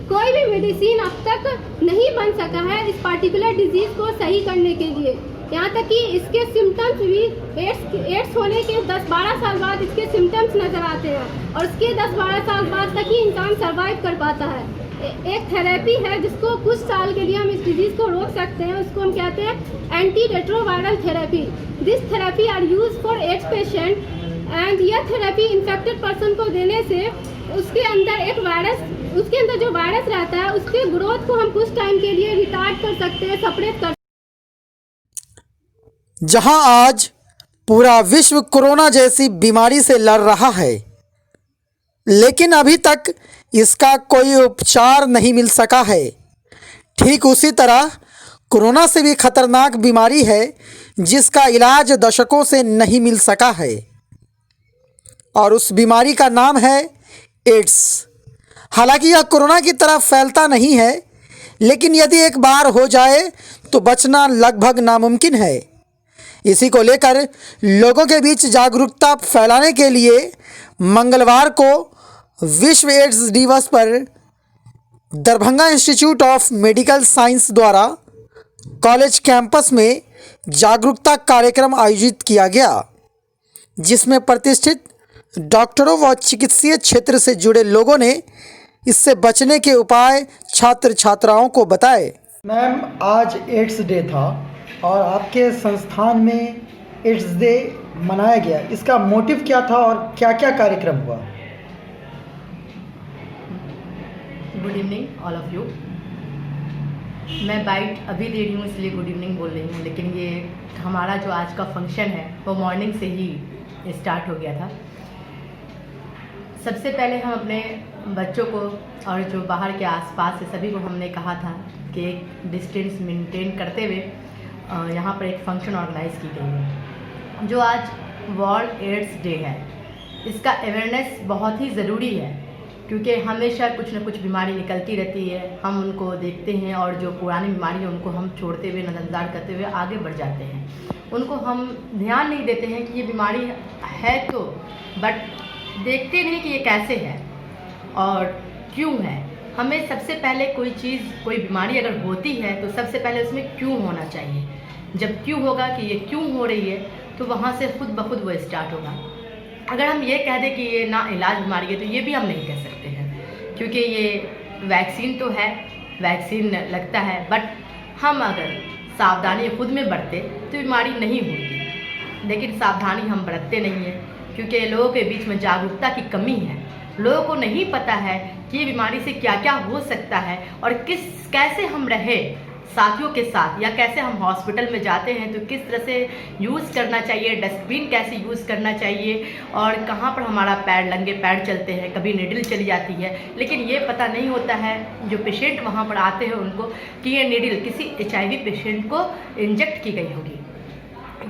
कोई भी मेडिसिन अब तक नहीं बन सका है इस पार्टिकुलर डिजीज़ को सही करने के लिए। यहाँ तक कि इसके सिम्टम्स भी एड्स होने के 10-12 साल बाद इसके सिम्टम्स नज़र आते हैं और उसके 10-12 साल बाद तक ही इंसान सर्वाइव कर पाता है। एक थेरेपी है जिसको कुछ साल के लिए हम इस डिजीज़ को रोक सकते हैं, उसको हम कहते हैं anti retroviral therapy. This therapy are use for AIDS patient and यह थेरेपी इन्फेक्टेड पर्सन को देने से उसके अंदर जो वायरस रहता है उसके ग्रोथ को हम कुछ टाइम के लिए रिटार्ड कर सकते हैं, सपरेट कर। जहां आज पूरा विश्व कोरोना जैसी बीमारी से लड़ रहा है, लेकिन अभी तक इसका कोई उपचार नहीं मिल सका है। ठीक उसी तरह कोरोना से भी खतरनाक बीमारी है जिसका इलाज दशकों से नहीं मिल सका है, और उस बीमारी का नाम है एड्स। हालांकि यह कोरोना की तरह फैलता नहीं है, लेकिन यदि एक बार हो जाए तो बचना लगभग नामुमकिन है। इसी को लेकर लोगों के बीच जागरूकता फैलाने के लिए मंगलवार को विश्व एड्स दिवस पर Darbhanga institute of medical science द्वारा कॉलेज कैंपस में जागरूकता कार्यक्रम आयोजित किया गया, जिसमें प्रतिष्ठित डॉक्टरों व चिकित्सीय क्षेत्र से जुड़े लोगों ने इससे बचने के उपाय छात्र छात्राओं को बताए। मैम, आज एड्स डे था और आपके संस्थान में एड्स डे मनाया गया, इसका मोटिव क्या था और क्या क्या कार्यक्रम हुआ? Good evening all of you. मैं बाइट अभी दे रही हूँ इसलिए गुड इवनिंग बोल रही हूँ, लेकिन ये हमारा जो आज का फंक्शन है वो मॉर्निंग से ही स्टार्ट हो गया था। सबसे पहले हम अपने बच्चों को और जो बाहर के आसपास से सभी को हमने कहा था कि एक डिस्टेंस मेंटेन करते हुए यहाँ पर एक फंक्शन ऑर्गेनाइज की गई है जो आज वर्ल्ड एड्स डे है। इसका अवेयरनेस बहुत ही ज़रूरी है क्योंकि हमेशा कुछ न कुछ बीमारी निकलती रहती है, हम उनको देखते हैं और जो पुरानी बीमारी है उनको हम छोड़ते हुए, नज़रअंदाज करते हुए आगे बढ़ जाते हैं। उनको हम ध्यान नहीं देते हैं कि ये बीमारी है तो, बट देखते नहीं कि ये कैसे है और क्यों है। हमें सबसे पहले कोई चीज़, कोई बीमारी अगर होती है तो सबसे पहले उसमें क्यों होना चाहिए। जब क्यों होगा कि ये क्यों हो रही है तो वहाँ से खुद ब खुद वो स्टार्ट होगा। अगर हम ये कह दें कि ये ना इलाज बीमारी है तो ये भी हम नहीं कह सकते हैं, क्योंकि ये वैक्सीन तो है, वैक्सीन लगता है, बट हम अगर सावधानी खुद में बरते तो बीमारी नहीं होती। लेकिन सावधानी हम बरतते नहीं हैं क्योंकि लोगों के बीच में जागरूकता की कमी है। लोगों को नहीं पता है कि ये बीमारी से क्या क्या हो सकता है और कैसे हम रहे साथियों के साथ, या कैसे हम हॉस्पिटल में जाते हैं तो किस तरह से यूज़ करना चाहिए, डस्टबिन कैसे यूज़ करना चाहिए, और कहाँ पर हमारा पैर, नंगे पैर चलते हैं, कभी नीडल चली जाती है। लेकिन ये पता नहीं होता है जो पेशेंट वहाँ पर आते हैं उनको कि ये नीडल किसी HIV पेशेंट को इंजेक्ट की गई होगी,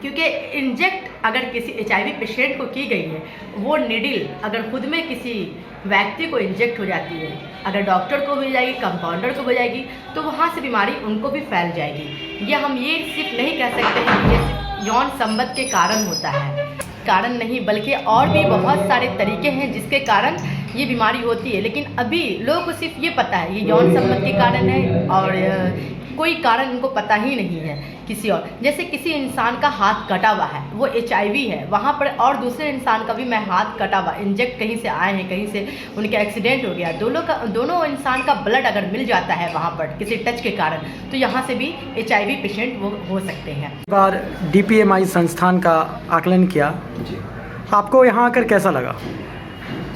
क्योंकि इंजेक्ट अगर किसी HIV पेशेंट को की गई है, वो नीडल अगर खुद में किसी व्यक्ति को इंजेक्ट हो जाती है, अगर डॉक्टर को भी जाएगी, कंपाउंडर को भी जाएगी, तो वहाँ से बीमारी उनको भी फैल जाएगी। या हम ये सिर्फ नहीं कह सकते हैं कि ये सिर्फ यौन संबंध के कारण होता है, कारण नहीं, बल्कि और भी बहुत सारे तरीके हैं जिसके कारण ये बीमारी होती है। लेकिन अभी लोगों को सिर्फ ये पता है ये यौन संबंध के कारण है और कोई कारण उनको पता ही नहीं है किसी और। जैसे किसी इंसान का हाथ कटा हुआ है, वो HIV है, वहाँ पर और दूसरे इंसान का भी मैं हाथ कटा हुआ, इंजेक्ट कहीं से आए हैं, कहीं से उनका एक्सीडेंट हो गया, दोनों इंसान का ब्लड अगर मिल जाता है वहाँ पर किसी टच के कारण, तो यहाँ से भी HIV पेशेंट वो हो सकते हैं। बार DPMI संस्थान का आकलन किया, आपको यहाँ आकर कैसा लगा?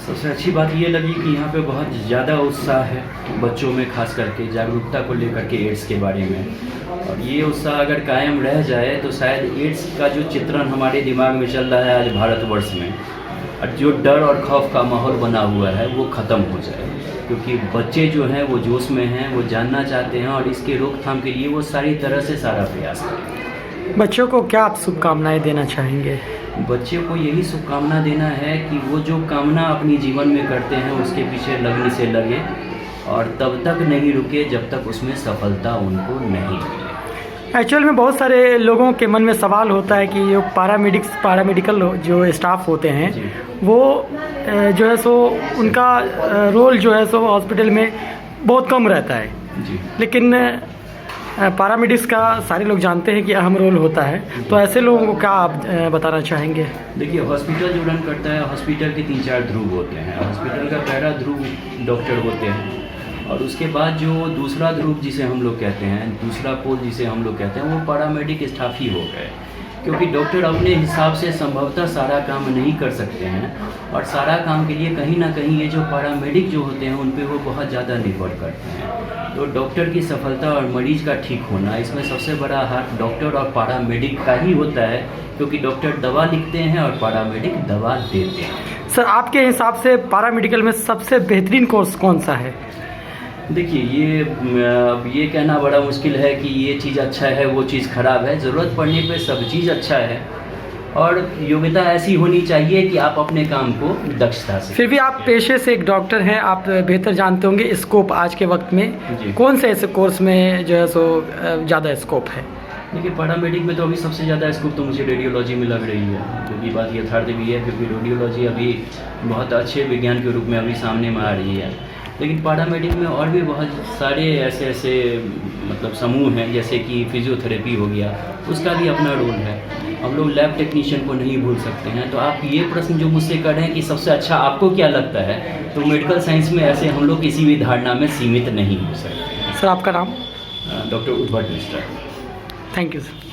सबसे अच्छी बात ये लगी कि यहाँ पे बहुत ज़्यादा उत्साह है बच्चों में, खास करके जागरूकता को लेकर के एड्स के बारे में। और ये उत्साह अगर कायम रह जाए तो शायद एड्स का जो चित्रण हमारे दिमाग में चल रहा है आज भारतवर्ष में, और जो डर और खौफ का माहौल बना हुआ है वो ख़त्म हो जाए, क्योंकि बच्चे जो हैं वो जोश में हैं, वो जानना चाहते हैं और इसके रोकथाम के लिए वो सारी तरह से सारा प्रयास करें। बच्चों को क्या आप शुभकामनाएँ देना चाहेंगे? बच्चे को यही शुभकामना देना है कि वो जो कामना अपनी जीवन में करते हैं उसके पीछे लगने से लगे और तब तक नहीं रुके जब तक उसमें सफलता उनको नहीं मिले। एक्चुअल में बहुत सारे लोगों के मन में सवाल होता है कि जो पैरामेडिकल जो स्टाफ होते हैं वो जो है सो उनका रोल जो है सो हॉस्पिटल में बहुत कम रहता है, जी। लेकिन पैरामेडिक्स का सारे लोग जानते हैं कि अहम रोल होता है। तो ऐसे लोगों को क्या आप बताना चाहेंगे? देखिए, हॉस्पिटल जो रन करता है, हॉस्पिटल के 3-4 ध्रुव होते हैं। हॉस्पिटल का पहला ध्रुव डॉक्टर होते हैं, और उसके बाद जो दूसरा ध्रुव जिसे हम लोग कहते हैं, दूसरा पोल जिसे हम लोग कहते हैं, वो पैरामेडिक स्टाफ ही हो गए। क्योंकि डॉक्टर अपने हिसाब से संभवतः सारा काम नहीं कर सकते हैं, और सारा काम के लिए कहीं ना कहीं ये जो पैरामेडिक जो होते हैं उन पे वो बहुत ज़्यादा निर्भर करते हैं। तो डॉक्टर की सफलता और मरीज का ठीक होना, इसमें सबसे बड़ा हाथ डॉक्टर और पैरामेडिक का ही होता है, क्योंकि डॉक्टर दवा लिखते हैं और पैरामेडिक दवा देते हैं। सर, आपके हिसाब से पैरामेडिकल में सबसे बेहतरीन कोर्स कौन सा है? देखिए, ये कहना बड़ा मुश्किल है कि ये चीज़ अच्छा है, वो चीज़ ख़राब है। ज़रूरत पड़ने पे सब चीज़ अच्छा है, और योग्यता ऐसी होनी चाहिए कि आप अपने काम को दक्षता से। फिर भी आप पेशे से एक डॉक्टर हैं, आप बेहतर जानते होंगे स्कोप आज के वक्त में जी। कौन से ऐसे कोर्स में जो है सो ज़्यादा स्कोप है? देखिए, पैरामेडिक में तो अभी सबसे ज़्यादा स्कोप तो मुझे रेडियोलॉजी में लग रही है, क्योंकि बात यथार्थ भी है, क्योंकि रेडियोलॉजी अभी बहुत अच्छे विज्ञान के रूप में अभी सामने में आ रही है। लेकिन पैरामेडिक में और भी बहुत सारे ऐसे मतलब समूह हैं, जैसे कि फिजियोथेरेपी हो गया, उसका भी अपना रोल है। हम लोग लैब टेक्नीशियन को नहीं भूल सकते हैं। तो आप ये प्रश्न जो मुझसे कर रहे हैं कि सबसे अच्छा आपको क्या लगता है, तो मेडिकल साइंस में ऐसे हम लोग किसी भी धारणा में सीमित नहीं हो सकते। सर, आपका नाम? Doctor Udbhat Mishra. Thank you sir.